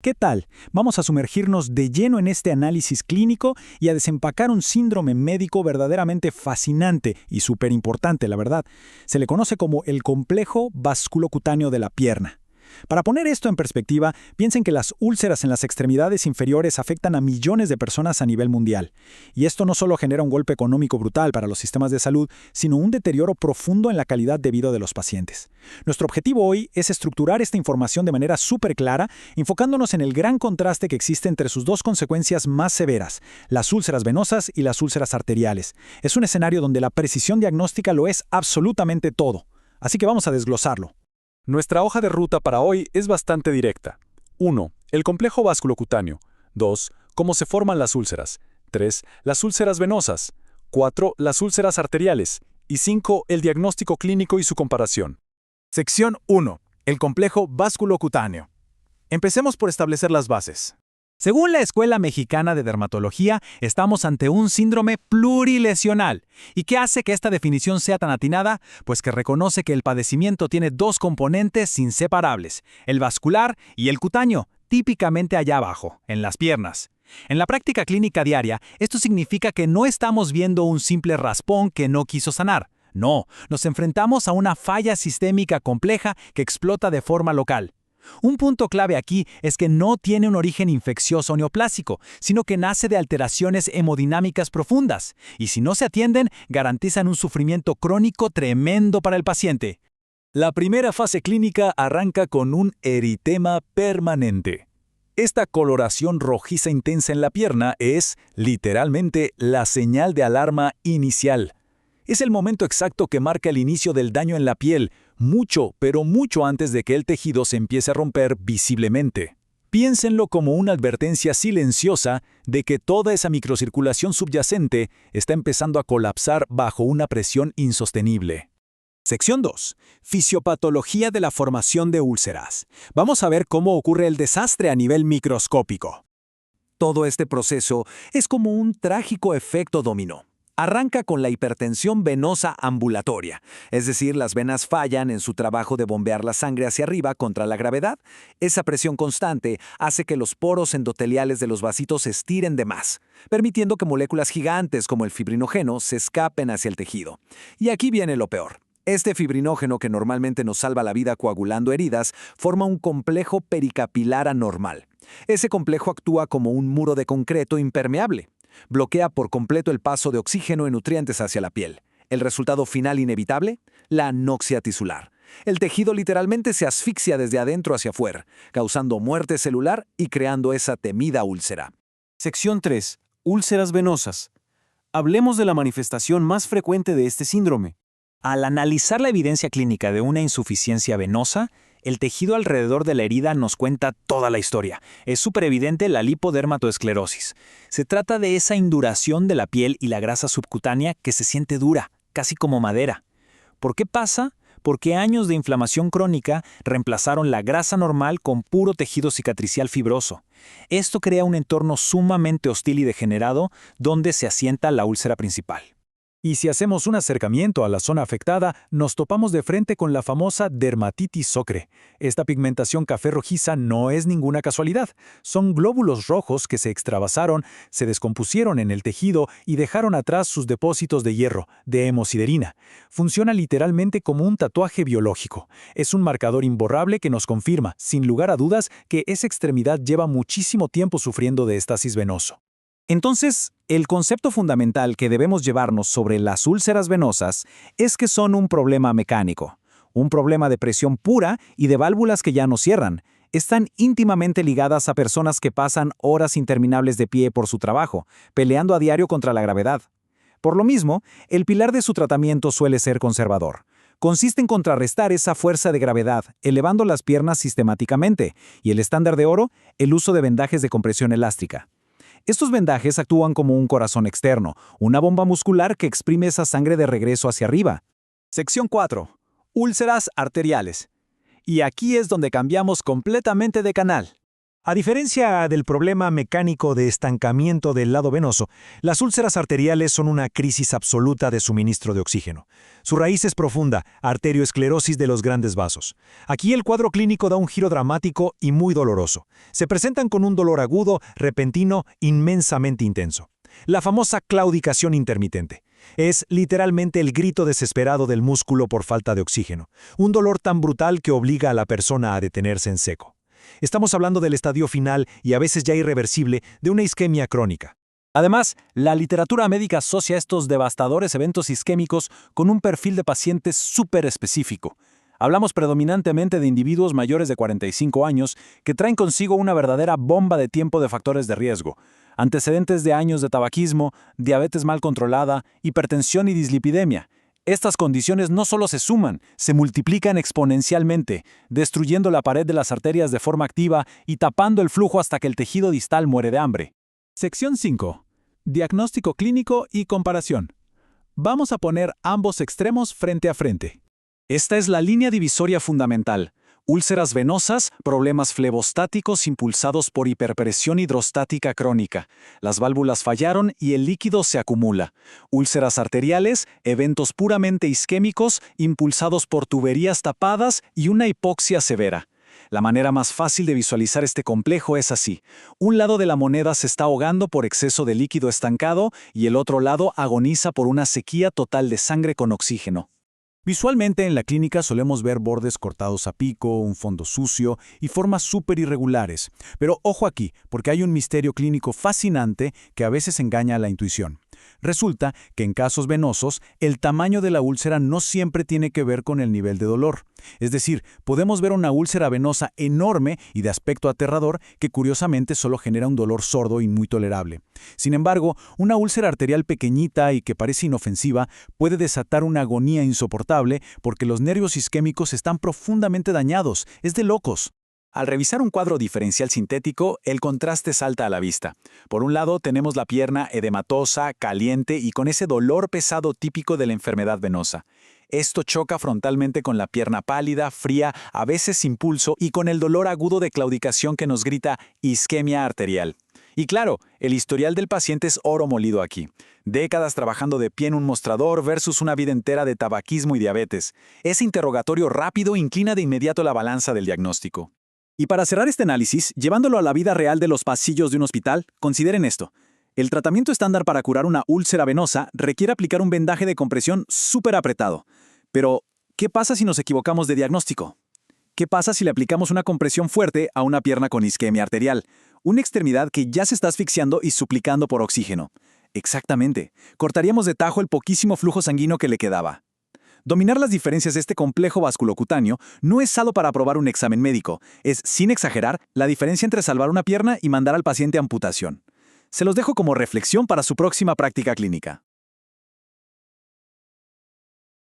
¿Qué tal? Vamos a sumergirnos de lleno en este análisis clínico y a desempacar un síndrome médico verdaderamente fascinante y súper importante, la verdad. Se le conoce como el complejo vasculocutáneo de la pierna. Para poner esto en perspectiva, piensen que las úlceras en las extremidades inferiores afectan a millones de personas a nivel mundial. Y esto no solo genera un golpe económico brutal para los sistemas de salud, sino un deterioro profundo en la calidad de vida de los pacientes. Nuestro objetivo hoy es estructurar esta información de manera súper clara, enfocándonos en el gran contraste que existe entre sus dos consecuencias más severas, las úlceras venosas y las úlceras arteriales. Es un escenario donde la precisión diagnóstica lo es absolutamente todo. Así que vamos a desglosarlo. Nuestra hoja de ruta para hoy es bastante directa. 1. El complejo vasculocutáneo. 2. Cómo se forman las úlceras. 3. Las úlceras venosas. 4. Las úlceras arteriales. Y 5. El diagnóstico clínico y su comparación. Sección 1. El complejo vasculocutáneo. Empecemos por establecer las bases. Según la Escuela Mexicana de Dermatología, estamos ante un síndrome plurilesional. ¿Y qué hace que esta definición sea tan atinada? Pues que reconoce que el padecimiento tiene dos componentes inseparables, el vascular y el cutáneo, típicamente allá abajo, en las piernas. En la práctica clínica diaria, esto significa que no estamos viendo un simple raspón que no quiso sanar. No, nos enfrentamos a una falla sistémica compleja que explota de forma local. Un punto clave aquí es que no tiene un origen infeccioso o neoplásico, sino que nace de alteraciones hemodinámicas profundas, y si no se atienden, garantizan un sufrimiento crónico tremendo para el paciente. La primera fase clínica arranca con un eritema permanente. Esta coloración rojiza intensa en la pierna es, literalmente, la señal de alarma inicial. Es el momento exacto que marca el inicio del daño en la piel, mucho, pero mucho antes de que el tejido se empiece a romper visiblemente. Piénsenlo como una advertencia silenciosa de que toda esa microcirculación subyacente está empezando a colapsar bajo una presión insostenible. Sección 2. Fisiopatología de la formación de úlceras. Vamos a ver cómo ocurre el desastre a nivel microscópico. Todo este proceso es como un trágico efecto dominó. Arranca con la hipertensión venosa ambulatoria, es decir, las venas fallan en su trabajo de bombear la sangre hacia arriba contra la gravedad. Esa presión constante hace que los poros endoteliales de los vasitos se estiren de más, permitiendo que moléculas gigantes como el fibrinógeno se escapen hacia el tejido. Y aquí viene lo peor. Este fibrinógeno, que normalmente nos salva la vida coagulando heridas, forma un complejo pericapilar anormal. Ese complejo actúa como un muro de concreto impermeable. Bloquea por completo el paso de oxígeno y nutrientes hacia la piel. El resultado final inevitable, la anoxia tisular. El tejido literalmente se asfixia desde adentro hacia afuera, causando muerte celular y creando esa temida úlcera. Sección 3. Úlceras venosas. Hablemos de la manifestación más frecuente de este síndrome. Al analizar la evidencia clínica de una insuficiencia venosa, el tejido alrededor de la herida nos cuenta toda la historia. Es súper evidente la lipodermatoesclerosis. Se trata de esa induración de la piel y la grasa subcutánea que se siente dura, casi como madera. ¿Por qué pasa? Porque años de inflamación crónica reemplazaron la grasa normal con puro tejido cicatricial fibroso. Esto crea un entorno sumamente hostil y degenerado donde se asienta la úlcera principal. Y si hacemos un acercamiento a la zona afectada, nos topamos de frente con la famosa dermatitis ocre. Esta pigmentación café rojiza no es ninguna casualidad. Son glóbulos rojos que se extravasaron, se descompusieron en el tejido y dejaron atrás sus depósitos de hierro, de hemosiderina. Funciona literalmente como un tatuaje biológico. Es un marcador imborrable que nos confirma, sin lugar a dudas, que esa extremidad lleva muchísimo tiempo sufriendo de estasis venoso. Entonces, el concepto fundamental que debemos llevarnos sobre las úlceras venosas es que son un problema mecánico, un problema de presión pura y de válvulas que ya no cierran. Están íntimamente ligadas a personas que pasan horas interminables de pie por su trabajo, peleando a diario contra la gravedad. Por lo mismo, el pilar de su tratamiento suele ser conservador. Consiste en contrarrestar esa fuerza de gravedad, elevando las piernas sistemáticamente, y el estándar de oro, el uso de vendajes de compresión elástica. Estos vendajes actúan como un corazón externo, una bomba muscular que exprime esa sangre de regreso hacia arriba. Sección 4. Úlceras arteriales. Y aquí es donde cambiamos completamente de canal. A diferencia del problema mecánico de estancamiento del lado venoso, las úlceras arteriales son una crisis absoluta de suministro de oxígeno. Su raíz es profunda, arterioesclerosis de los grandes vasos. Aquí el cuadro clínico da un giro dramático y muy doloroso. Se presentan con un dolor agudo, repentino, inmensamente intenso. La famosa claudicación intermitente. Es literalmente el grito desesperado del músculo por falta de oxígeno. Un dolor tan brutal que obliga a la persona a detenerse en seco. Estamos hablando del estadio final y a veces ya irreversible de una isquemia crónica. Además, la literatura médica asocia estos devastadores eventos isquémicos con un perfil de pacientes súper específico. Hablamos predominantemente de individuos mayores de 45 años que traen consigo una verdadera bomba de tiempo de factores de riesgo, antecedentes de años de tabaquismo, diabetes mal controlada, hipertensión y dislipidemia. Estas condiciones no solo se suman, se multiplican exponencialmente, destruyendo la pared de las arterias de forma activa y tapando el flujo hasta que el tejido distal muere de hambre. Sección 5. Diagnóstico clínico y comparación. Vamos a poner ambos extremos frente a frente. Esta es la línea divisoria fundamental. Úlceras venosas, problemas flebostáticos impulsados por hiperpresión hidrostática crónica. Las válvulas fallaron y el líquido se acumula. Úlceras arteriales, eventos puramente isquémicos impulsados por tuberías tapadas y una hipoxia severa. La manera más fácil de visualizar este complejo es así. Un lado de la moneda se está ahogando por exceso de líquido estancado y el otro lado agoniza por una sequía total de sangre con oxígeno. Visualmente en la clínica solemos ver bordes cortados a pico, un fondo sucio y formas súper irregulares. Pero ojo aquí, porque hay un misterio clínico fascinante que a veces engaña a la intuición. Resulta que en casos venosos, el tamaño de la úlcera no siempre tiene que ver con el nivel de dolor. Es decir, podemos ver una úlcera venosa enorme y de aspecto aterrador que curiosamente solo genera un dolor sordo y muy tolerable. Sin embargo, una úlcera arterial pequeñita y que parece inofensiva puede desatar una agonía insoportable porque los nervios isquémicos están profundamente dañados. Es de locos. Al revisar un cuadro diferencial sintético, el contraste salta a la vista. Por un lado, tenemos la pierna edematosa, caliente y con ese dolor pesado típico de la enfermedad venosa. Esto choca frontalmente con la pierna pálida, fría, a veces sin pulso y con el dolor agudo de claudicación que nos grita isquemia arterial. Y claro, el historial del paciente es oro molido aquí. Décadas trabajando de pie en un mostrador versus una vida entera de tabaquismo y diabetes. Ese interrogatorio rápido inclina de inmediato la balanza del diagnóstico. Y para cerrar este análisis, llevándolo a la vida real de los pasillos de un hospital, consideren esto. El tratamiento estándar para curar una úlcera venosa requiere aplicar un vendaje de compresión súper apretado. Pero, ¿qué pasa si nos equivocamos de diagnóstico? ¿Qué pasa si le aplicamos una compresión fuerte a una pierna con isquemia arterial? Una extremidad que ya se está asfixiando y suplicando por oxígeno. Exactamente. Cortaríamos de tajo el poquísimo flujo sanguíneo que le quedaba. Dominar las diferencias de este complejo vasculocutáneo no es solo para aprobar un examen médico, es, sin exagerar, la diferencia entre salvar una pierna y mandar al paciente a amputación. Se los dejo como reflexión para su próxima práctica clínica.